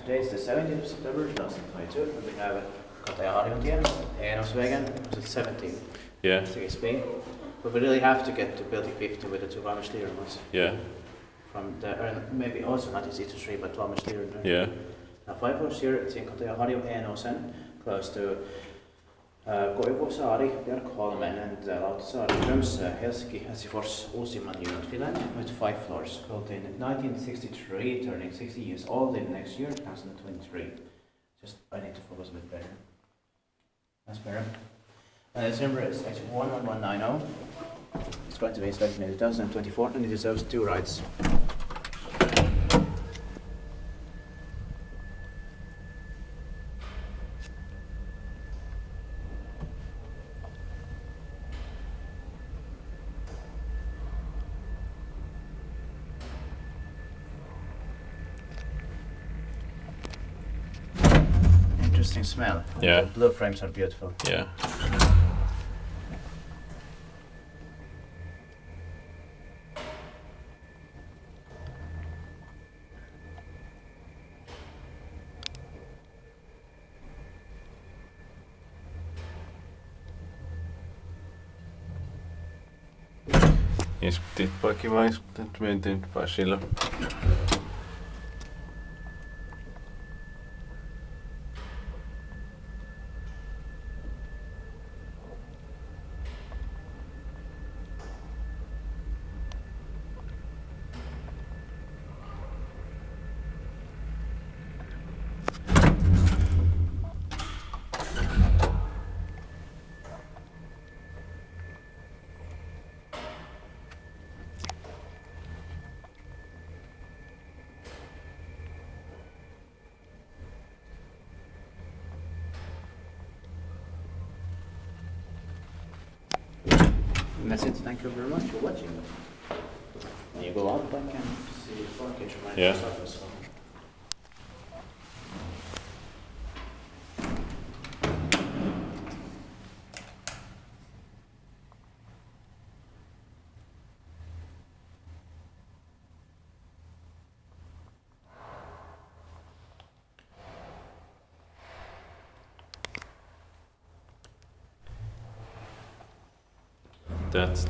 today is the 17th of September 2022, and we have Katajaharjuntie, Enosvägen, which is 17. Yeah. It's Spain. But we really have to get to building 50 with the 2 Rammerslieren ones. Yeah. From the, maybe also not easy to street, but 2 Rammerslieren. Yeah. Now 5 floors here, it's in Katajaharju, Enosen, close to Koivusaari, Björkholmen, and Lauttasaari. Comes Helsinki, Helsingfors, Uusimaa, Finland, with 5 floors. Built in 1963, turning 60 years old in next year, 2023. Just, I need to focus a bit better. That's better. Its number is actually 11190. It's going to be inspected in 2024, and it deserves 2 rides. Interesting smell. Yeah. The blue frames are beautiful. Yeah. Ist aqui mais, portanto, bem dentro para a Sheila. And that's it. Thank you very much for watching. When you go out back and see the front kitchen stuff as well. That's